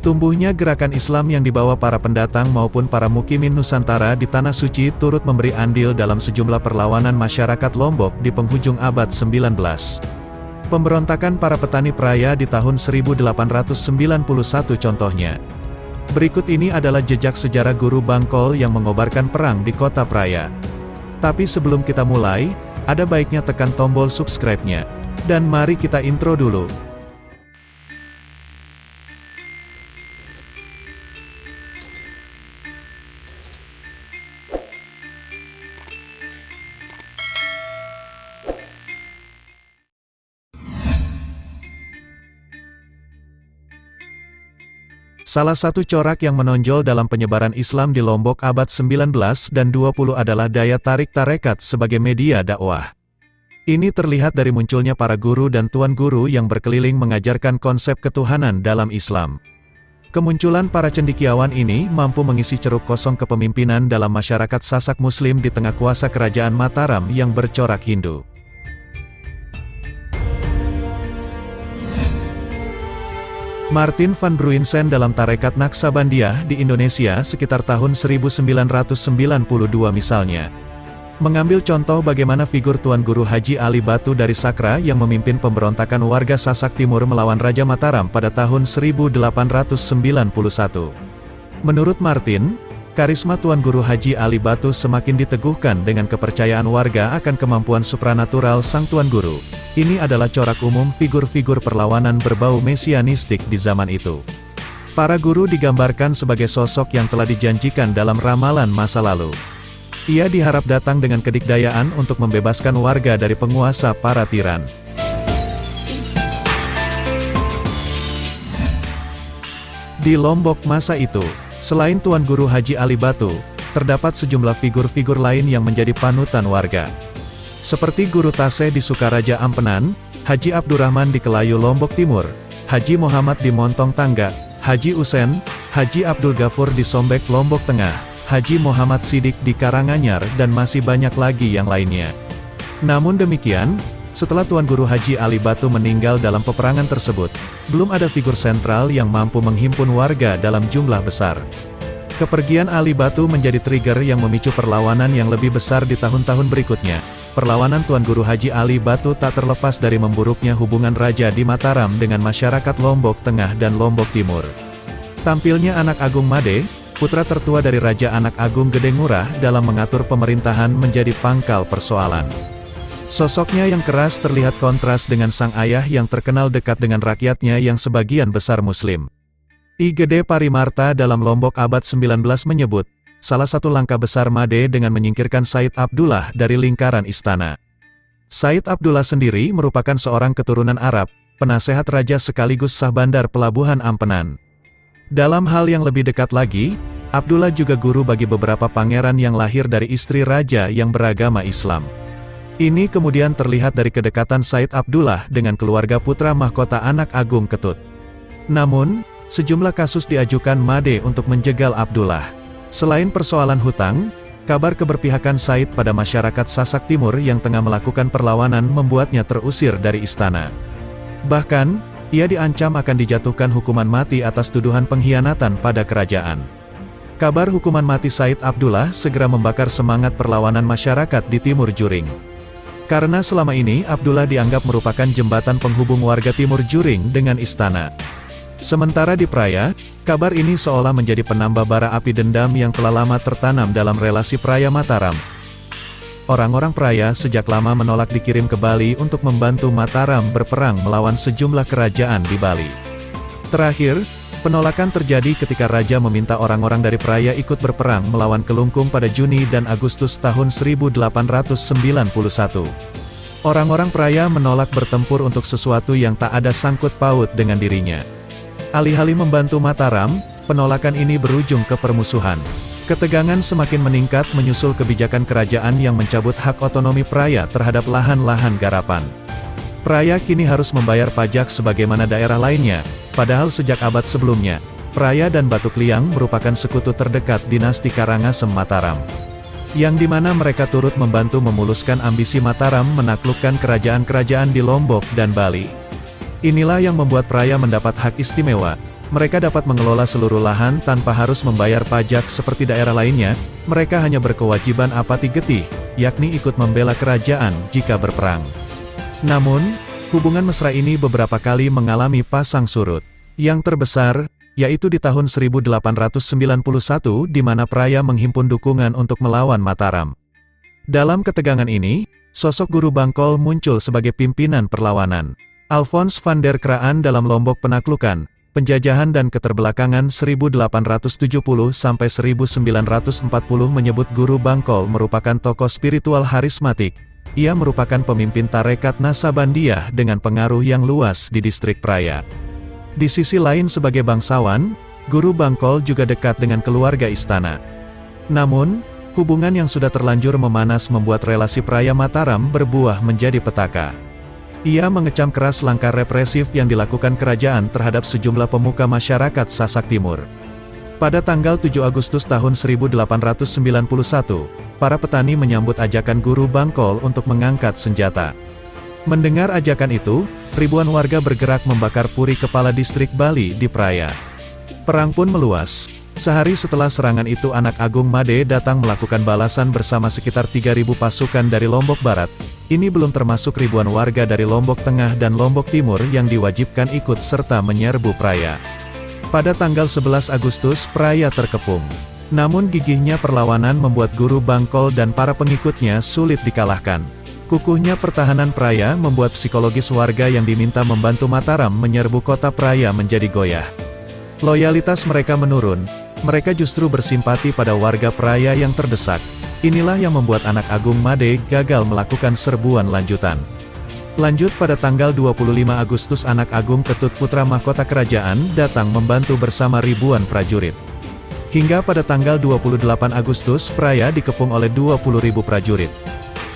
Tumbuhnya gerakan Islam yang dibawa para pendatang maupun para mukimin Nusantara di Tanah Suci turut memberi andil dalam sejumlah perlawanan masyarakat Lombok di penghujung abad 19. Pemberontakan para petani Praia di tahun 1891 contohnya. Berikut ini adalah jejak sejarah Guru Bangkol yang mengobarkan perang di kota Praia. Tapi sebelum kita mulai, ada baiknya tekan tombol subscribe-nya. Dan mari kita intro dulu. Salah satu corak yang menonjol dalam penyebaran Islam di Lombok abad 19 dan 20 adalah daya tarik tarekat sebagai media dakwah. Ini terlihat dari munculnya para guru dan tuan guru yang berkeliling mengajarkan konsep ketuhanan dalam Islam. Kemunculan para cendekiawan ini mampu mengisi ceruk kosong kepemimpinan dalam masyarakat Sasak Muslim di tengah kuasa kerajaan Mataram yang bercorak Hindu. Martin van Bruinsen dalam tarekat Naksabandiah di Indonesia sekitar tahun 1992 misalnya, mengambil contoh bagaimana figur Tuan Guru Haji Ali Batu dari Sakra yang memimpin pemberontakan warga Sasak Timur melawan Raja Mataram pada tahun 1891. Menurut Martin, karisma Tuan Guru Haji Ali Batu semakin diteguhkan dengan kepercayaan warga akan kemampuan supranatural sang Tuan Guru. Ini adalah corak umum figur-figur perlawanan berbau mesianistik di zaman itu. Para guru digambarkan sebagai sosok yang telah dijanjikan dalam ramalan masa lalu. Ia diharap datang dengan kedikdayaan untuk membebaskan warga dari penguasa para tiran. Di Lombok masa itu, selain Tuan Guru Haji Ali Batu, terdapat sejumlah figur-figur lain yang menjadi panutan warga. Seperti Guru Taseh di Sukaraja Ampenan, Haji Abdurrahman di Kelayu Lombok Timur, Haji Muhammad di Montong Tangga, Haji Usen, Haji Abdul Ghafur di Sombek Lombok Tengah, Haji Muhammad Sidik di Karanganyar dan masih banyak lagi yang lainnya. Namun demikian, setelah Tuan Guru Haji Ali Batu meninggal dalam peperangan tersebut, belum ada figur sentral yang mampu menghimpun warga dalam jumlah besar. Kepergian Ali Batu menjadi trigger yang memicu perlawanan yang lebih besar di tahun-tahun berikutnya. Perlawanan Tuan Guru Haji Ali Batu tak terlepas dari memburuknya hubungan Raja di Mataram dengan masyarakat Lombok Tengah dan Lombok Timur. Tampilnya Anak Agung Made, putra tertua dari Raja Anak Agung Gede Ngurah dalam mengatur pemerintahan menjadi pangkal persoalan. Sosoknya yang keras terlihat kontras dengan sang ayah yang terkenal dekat dengan rakyatnya yang sebagian besar Muslim. I Gede Parimarta dalam Lombok abad 19 menyebut, salah satu langkah besar Made dengan menyingkirkan Said Abdullah dari lingkaran istana. Said Abdullah sendiri merupakan seorang keturunan Arab, penasehat raja sekaligus sahbandar pelabuhan Ampenan. Dalam hal yang lebih dekat lagi, Abdullah juga guru bagi beberapa pangeran yang lahir dari istri raja yang beragama Islam. Ini kemudian terlihat dari kedekatan Said Abdullah dengan keluarga putra mahkota Anak Agung Ketut. Namun, sejumlah kasus diajukan Made untuk menjegal Abdullah. Selain persoalan hutang, kabar keberpihakan Said pada masyarakat Sasak Timur yang tengah melakukan perlawanan membuatnya terusir dari istana. Bahkan, ia diancam akan dijatuhkan hukuman mati atas tuduhan pengkhianatan pada kerajaan. Kabar hukuman mati Said Abdullah segera membakar semangat perlawanan masyarakat di Timur Juring. Karena selama ini Abdullah dianggap merupakan jembatan penghubung warga Timur Juring dengan istana. Sementara di Praia, kabar ini seolah menjadi penambah bara api dendam yang telah lama tertanam dalam relasi Praia Mataram. Orang-orang Praia sejak lama menolak dikirim ke Bali untuk membantu Mataram berperang melawan sejumlah kerajaan di Bali. Terakhir, penolakan terjadi ketika Raja meminta orang-orang dari Praia ikut berperang melawan Kelungkung pada Juni dan Agustus tahun 1891. Orang-orang Praia menolak bertempur untuk sesuatu yang tak ada sangkut paut dengan dirinya. Alih-alih membantu Mataram, penolakan ini berujung ke permusuhan. Ketegangan semakin meningkat menyusul kebijakan kerajaan yang mencabut hak otonomi Praia terhadap lahan-lahan garapan. Praia kini harus membayar pajak sebagaimana daerah lainnya, padahal sejak abad sebelumnya, Praia dan Batu Kliang merupakan sekutu terdekat dinasti Karangasem Mataram. Yang dimana mereka turut membantu memuluskan ambisi Mataram menaklukkan kerajaan-kerajaan di Lombok dan Bali. Inilah yang membuat Praia mendapat hak istimewa, Mereka dapat mengelola seluruh lahan tanpa harus membayar pajak seperti daerah lainnya, mereka hanya berkewajiban apati getih, yakni ikut membela kerajaan jika berperang. Namun, hubungan mesra ini beberapa kali mengalami pasang surut. Yang terbesar, yaitu di tahun 1891 di mana Praya menghimpun dukungan untuk melawan Mataram. Dalam ketegangan ini, sosok Guru Bangkol muncul sebagai pimpinan perlawanan. Alphonse van der Kraan dalam Lombok Penaklukan, Penjajahan dan Keterbelakangan 1870–1940 menyebut Guru Bangkol merupakan tokoh spiritual harismatik. Ia merupakan pemimpin tarekat Naksabandiyah dengan pengaruh yang luas di distrik Praya. Di sisi lain sebagai bangsawan, Guru Bangkol juga dekat dengan keluarga istana. Namun, hubungan yang sudah terlanjur memanas membuat relasi Praya Mataram berbuah menjadi petaka. Ia mengecam keras langkah represif yang dilakukan kerajaan terhadap sejumlah pemuka masyarakat Sasak Timur. Pada tanggal 7 Agustus tahun 1891, para petani menyambut ajakan Guru Bangkol untuk mengangkat senjata. Mendengar ajakan itu, ribuan warga bergerak membakar puri kepala distrik Bali di Praya. Perang pun meluas. Sehari setelah serangan itu Anak Agung Made datang melakukan balasan bersama sekitar 3.000 pasukan dari Lombok Barat. Ini belum termasuk ribuan warga dari Lombok Tengah dan Lombok Timur yang diwajibkan ikut serta menyerbu Praya. Pada tanggal 11 Agustus Praya terkepung. Namun gigihnya perlawanan membuat Guru Bangkol dan para pengikutnya sulit dikalahkan. Kukuhnya pertahanan Praya membuat psikologis warga yang diminta membantu Mataram menyerbu kota Praya menjadi goyah. Loyalitas mereka menurun, mereka justru bersimpati pada warga Praya yang terdesak. Inilah yang membuat Anak Agung Made gagal melakukan serbuan lanjutan. Lanjut pada tanggal 25 Agustus Anak Agung Ketut putra mahkota kerajaan datang membantu bersama ribuan prajurit. Hingga pada tanggal 28 Agustus Praya dikepung oleh 20.000 prajurit.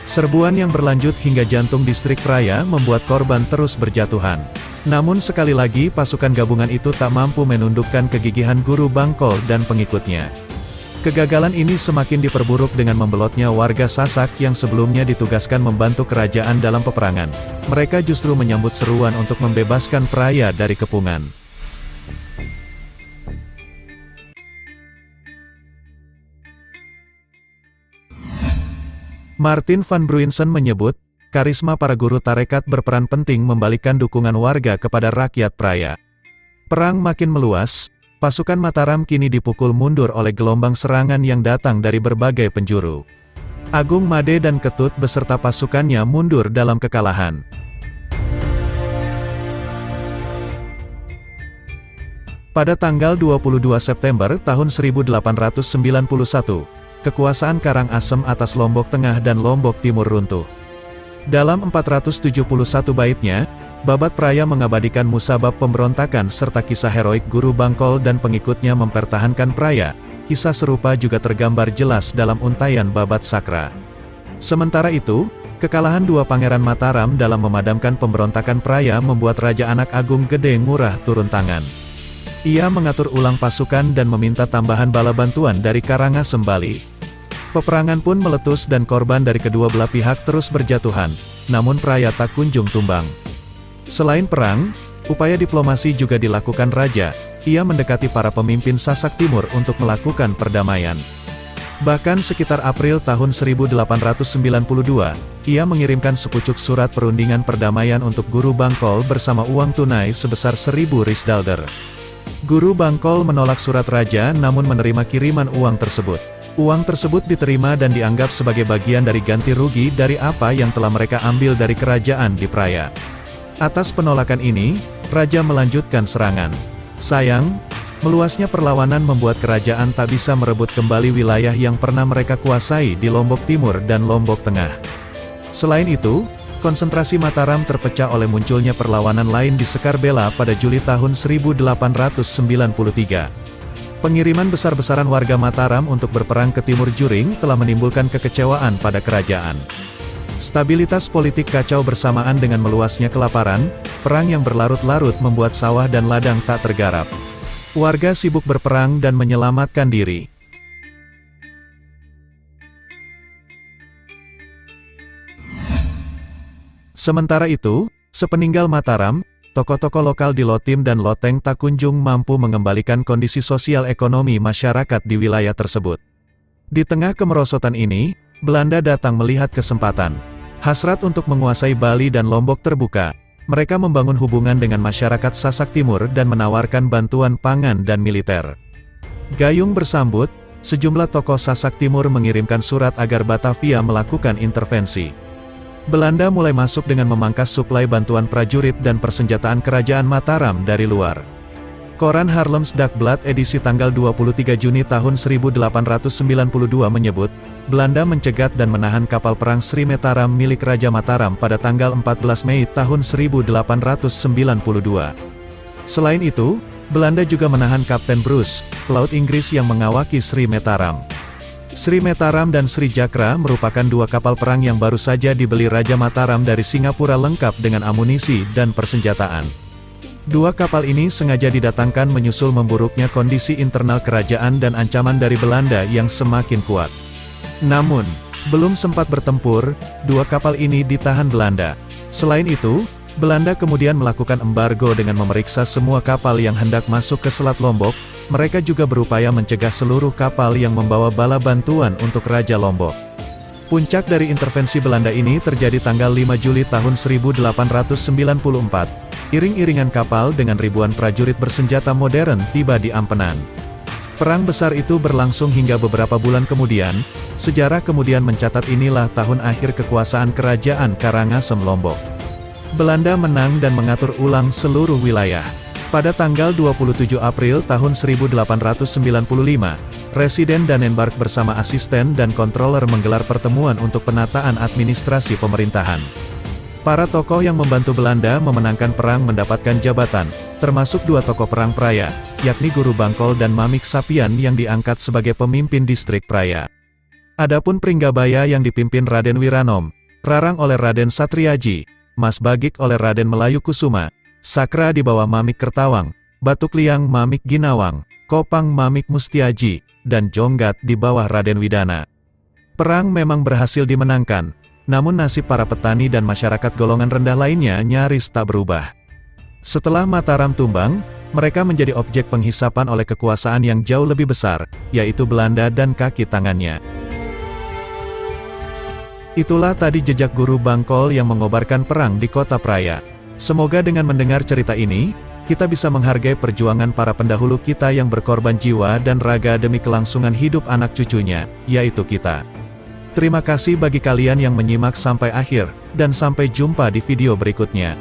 Serbuan yang berlanjut hingga jantung distrik Praya membuat korban terus berjatuhan. Namun sekali lagi pasukan gabungan itu tak mampu menundukkan kegigihan Guru Bangkol dan pengikutnya. Kegagalan ini semakin diperburuk dengan membelotnya warga Sasak yang sebelumnya ditugaskan membantu kerajaan dalam peperangan. Mereka justru menyambut seruan untuk membebaskan Praya dari kepungan. Martin van Bruinsen menyebut, karisma para guru tarekat berperan penting membalikkan dukungan warga kepada rakyat Praya. Perang makin meluas, pasukan Mataram kini dipukul mundur oleh gelombang serangan yang datang dari berbagai penjuru. Agung Made dan Ketut beserta pasukannya mundur dalam kekalahan. Pada tanggal 22 September tahun 1891, kekuasaan Karangasem atas Lombok Tengah dan Lombok Timur runtuh. Dalam 471 baitnya, Babat Praya mengabadikan musabab pemberontakan serta kisah heroik Guru Bangkol dan pengikutnya mempertahankan Praya. Kisah serupa juga tergambar jelas dalam untayan Babat Sakra. Sementara itu, kekalahan dua Pangeran Mataram dalam memadamkan pemberontakan Praya membuat Raja Anak Agung Gede Ngurah turun tangan. Ia mengatur ulang pasukan dan meminta tambahan bala bantuan dari Karangasem Bali. Peperangan pun meletus dan korban dari kedua belah pihak terus berjatuhan, namun Praya tak kunjung tumbang. Selain perang, upaya diplomasi juga dilakukan Raja. Ia mendekati para pemimpin Sasak Timur untuk melakukan perdamaian. Bahkan sekitar April tahun 1892, ia mengirimkan sepucuk surat perundingan perdamaian untuk Guru Bangkol bersama uang tunai sebesar 1.000 riksdalder. Guru Bangkol menolak surat Raja namun menerima kiriman uang tersebut. Uang tersebut diterima dan dianggap sebagai bagian dari ganti rugi dari apa yang telah mereka ambil dari kerajaan di Praya. Atas penolakan ini, Raja melanjutkan serangan. Sayang, meluasnya perlawanan membuat kerajaan tak bisa merebut kembali wilayah yang pernah mereka kuasai di Lombok Timur dan Lombok Tengah. Selain itu, konsentrasi Mataram terpecah oleh munculnya perlawanan lain di Sekar Bela pada Juli tahun 1893. Pengiriman besar-besaran warga Mataram untuk berperang ke Timur Juring telah menimbulkan kekecewaan pada kerajaan. Stabilitas politik kacau bersamaan dengan meluasnya kelaparan, perang yang berlarut-larut membuat sawah dan ladang tak tergarap. Warga sibuk berperang dan menyelamatkan diri. Sementara itu, sepeninggal Mataram, tokoh-tokoh lokal di Lotim dan Loteng tak kunjung mampu mengembalikan kondisi sosial ekonomi masyarakat di wilayah tersebut. Di tengah kemerosotan ini, Belanda datang melihat kesempatan. Hasrat untuk menguasai Bali dan Lombok terbuka. Mereka membangun hubungan dengan masyarakat Sasak Timur dan menawarkan bantuan pangan dan militer. Gayung bersambut, sejumlah tokoh Sasak Timur mengirimkan surat agar Batavia melakukan intervensi. Belanda mulai masuk dengan memangkas suplai bantuan prajurit dan persenjataan kerajaan Mataram dari luar. Koran Haarlems Dagblad edisi tanggal 23 Juni tahun 1892 menyebut, Belanda mencegat dan menahan kapal perang Sri Mataram milik Raja Mataram pada tanggal 14 Mei tahun 1892. Selain itu, Belanda juga menahan Kapten Bruce, pelaut Inggris yang mengawaki Sri Mataram. Sri Mataram dan Sri Jakra merupakan dua kapal perang yang baru saja dibeli Raja Mataram dari Singapura lengkap dengan amunisi dan persenjataan. Dua kapal ini sengaja didatangkan menyusul memburuknya kondisi internal kerajaan dan ancaman dari Belanda yang semakin kuat. Namun, belum sempat bertempur, dua kapal ini ditahan Belanda. Selain itu, Belanda kemudian melakukan embargo dengan memeriksa semua kapal yang hendak masuk ke Selat Lombok. Mereka juga berupaya mencegah seluruh kapal yang membawa bala bantuan untuk Raja Lombok. Puncak dari intervensi Belanda ini terjadi tanggal 5 Juli tahun 1894. Iring-iringan kapal dengan ribuan prajurit bersenjata modern tiba di Ampenan. Perang besar itu berlangsung hingga beberapa bulan kemudian. Sejarah kemudian mencatat inilah tahun akhir kekuasaan Kerajaan Karangasem Lombok. Belanda menang dan mengatur ulang seluruh wilayah. Pada tanggal 27 April tahun 1895, Residen Danenberg bersama asisten dan controller menggelar pertemuan untuk penataan administrasi pemerintahan. Para tokoh yang membantu Belanda memenangkan perang mendapatkan jabatan, termasuk dua tokoh perang Praya, yakni Guru Bangkol dan Mamik Sapian yang diangkat sebagai pemimpin distrik Praya. Adapun Pringgabaya yang dipimpin Raden Wiranom, Rarang oleh Raden Satriaji, Mas Bagik oleh Raden Melayu Kusuma, Sakra di bawah Mamik Kertawang, Batuk Liang Mamik Ginawang, Kopang Mamik Mustiaji, dan Jonggat di bawah Raden Widana. Perang memang berhasil dimenangkan, namun nasib para petani dan masyarakat golongan rendah lainnya nyaris tak berubah. Setelah Mataram tumbang, mereka menjadi objek penghisapan oleh kekuasaan yang jauh lebih besar, yaitu Belanda dan kaki tangannya. Itulah tadi jejak Guru Bangkol yang mengobarkan perang di kota Praya. Semoga dengan mendengar cerita ini, kita bisa menghargai perjuangan para pendahulu kita yang berkorban jiwa dan raga demi kelangsungan hidup anak cucunya, yaitu kita. Terima kasih bagi kalian yang menyimak sampai akhir, dan sampai jumpa di video berikutnya.